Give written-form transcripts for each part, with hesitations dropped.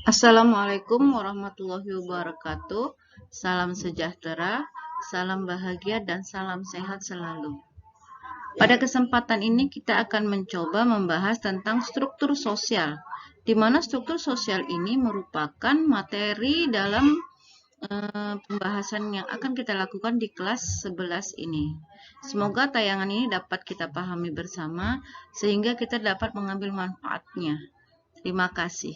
Assalamualaikum warahmatullahi wabarakatuh. Salam sejahtera, salam bahagia, dan salam sehat selalu. Pada kesempatan ini kita akan mencoba membahas tentang struktur sosial, di mana struktur sosial ini merupakan materi dalam pembahasan yang akan kita lakukan di kelas 11 ini. Semoga tayangan ini dapat kita pahami bersama, sehingga kita dapat mengambil manfaatnya. Terima kasih.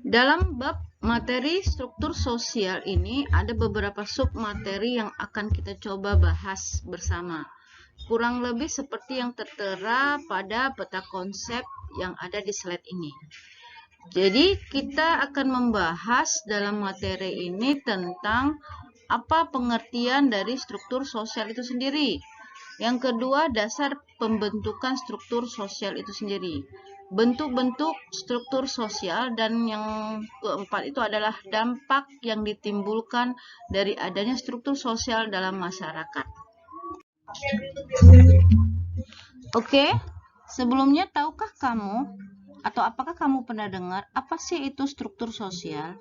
Dalam bab materi struktur sosial ini ada beberapa submateri yang akan kita coba bahas bersama. Kurang lebih seperti yang tertera pada peta konsep yang ada di slide ini. Jadi kita akan membahas dalam materi ini tentang apa pengertian dari struktur sosial itu sendiri. Yang kedua, dasar pembentukan struktur sosial itu sendiri. Bentuk-bentuk struktur sosial, dan yang keempat itu adalah dampak yang ditimbulkan dari adanya struktur sosial dalam masyarakat. Oke, sebelumnya tahukah kamu atau apakah kamu pernah dengar apa sih itu struktur sosial?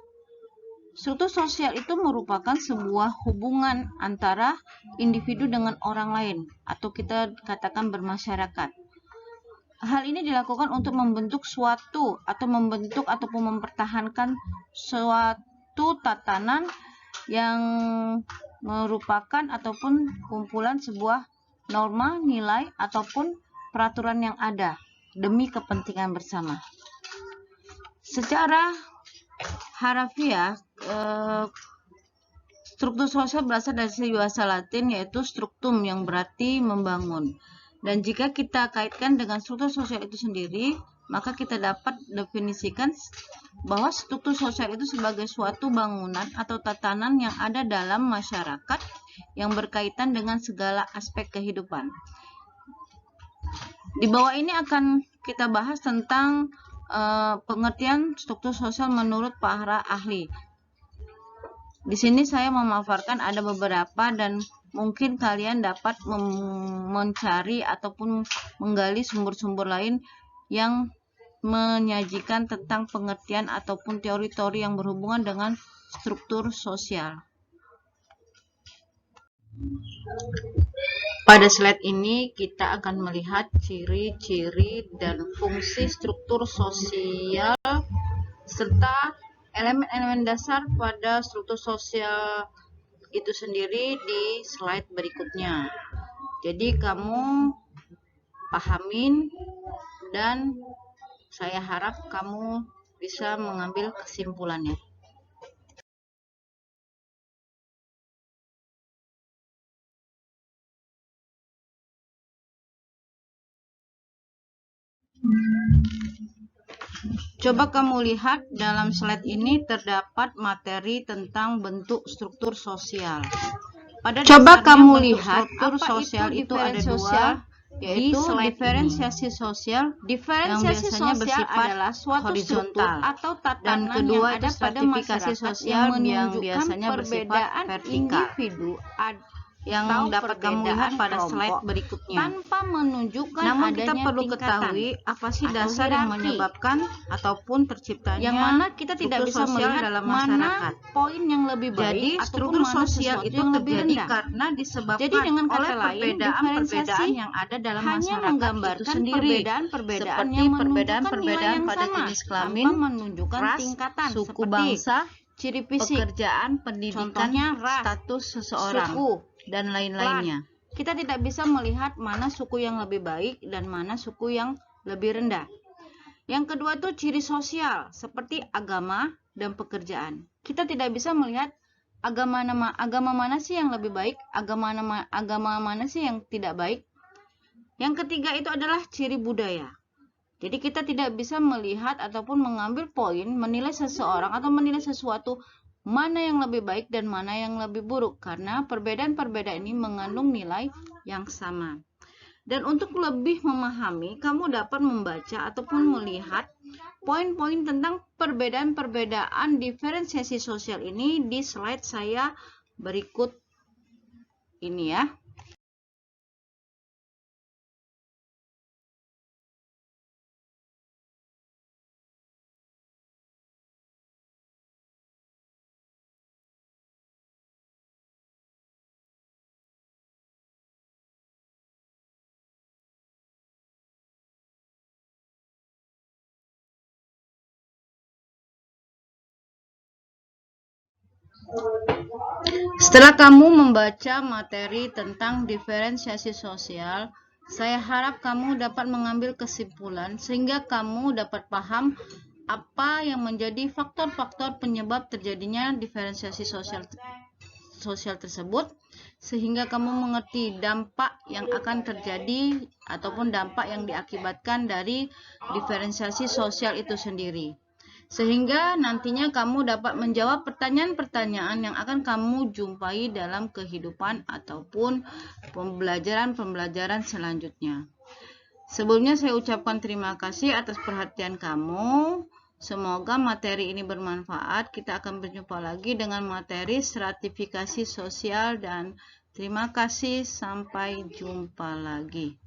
Struktur sosial itu merupakan sebuah hubungan antara individu dengan orang lain, atau kita katakan bermasyarakat. Hal ini dilakukan untuk membentuk suatu atau membentuk ataupun mempertahankan suatu tatanan yang merupakan ataupun kumpulan sebuah norma, nilai, ataupun peraturan yang ada demi kepentingan bersama. Secara harafiah, struktur sosial berasal dari bahasa Latin yaitu struktum, yang berarti membangun. Dan jika kita kaitkan dengan struktur sosial itu sendiri, maka kita dapat definisikan bahwa struktur sosial itu sebagai suatu bangunan atau tatanan yang ada dalam masyarakat yang berkaitan dengan segala aspek kehidupan. Di bawah ini akan kita bahas tentang pengertian struktur sosial menurut para ahli. Di sini saya memaparkan ada beberapa, dan mungkin kalian dapat mencari ataupun menggali sumber-sumber lain yang menyajikan tentang pengertian ataupun teori-teori yang berhubungan dengan struktur sosial. Pada slide ini kita akan melihat ciri-ciri dan fungsi struktur sosial serta elemen-elemen dasar pada struktur sosial itu sendiri di slide berikutnya. Jadi kamu pahamin, dan saya harap kamu bisa mengambil kesimpulannya. Coba kamu lihat dalam slide ini terdapat materi tentang bentuk struktur sosial. Coba kamu lihat struktur sosial itu ada dua, yaitu diferensiasi sosial. Diferensiasi sosial adalah suatu horizontal, atau tatanan dan kedua yang ada pada masyarakat sosial yang biasanya bersifat vertikal, individu yang dapat kamu lihat pada slide berikutnya. Tanpa menunjukkan namun kita perlu ketahui apa sih dasar yang menyebabkan ataupun terciptanya yang mana kita tidak bisa melihat dalam masyarakat. Mana poin yang lebih baik. Jadi struktur sosial itu terjadi karena disebabkan oleh perbedaan yang ada dalam masyarakat itu sendiri, seperti perbedaan pada jenis kelamin, ras, suku, bangsa, ciri fisik, pekerjaan, pendidikan, status seseorang, dan lain-lainnya. Kita tidak bisa melihat mana suku yang lebih baik dan mana suku yang lebih rendah. Yang kedua itu ciri sosial, seperti agama dan pekerjaan. Kita tidak bisa melihat agama mana sih yang lebih baik, agama mana sih yang tidak baik. Yang ketiga itu adalah ciri budaya. Jadi kita tidak bisa melihat ataupun mengambil poin menilai seseorang atau menilai sesuatu mana yang lebih baik dan mana yang lebih buruk, karena perbedaan-perbedaan ini mengandung nilai yang sama. Dan untuk lebih memahami, kamu dapat membaca ataupun melihat poin-poin tentang perbedaan-perbedaan diferensiasi sosial ini di slide saya berikut ini ya. Setelah kamu membaca materi tentang diferensiasi sosial, saya harap kamu dapat mengambil kesimpulan sehingga kamu dapat paham apa yang menjadi faktor-faktor penyebab terjadinya diferensiasi sosial tersebut, sehingga kamu mengerti dampak yang akan terjadi ataupun dampak yang diakibatkan dari diferensiasi sosial itu sendiri. Sehingga nantinya kamu dapat menjawab pertanyaan-pertanyaan yang akan kamu jumpai dalam kehidupan ataupun pembelajaran-pembelajaran selanjutnya. Sebelumnya saya ucapkan terima kasih atas perhatian kamu. Semoga materi ini bermanfaat. Kita akan berjumpa lagi dengan materi stratifikasi sosial dan terima kasih, sampai jumpa lagi.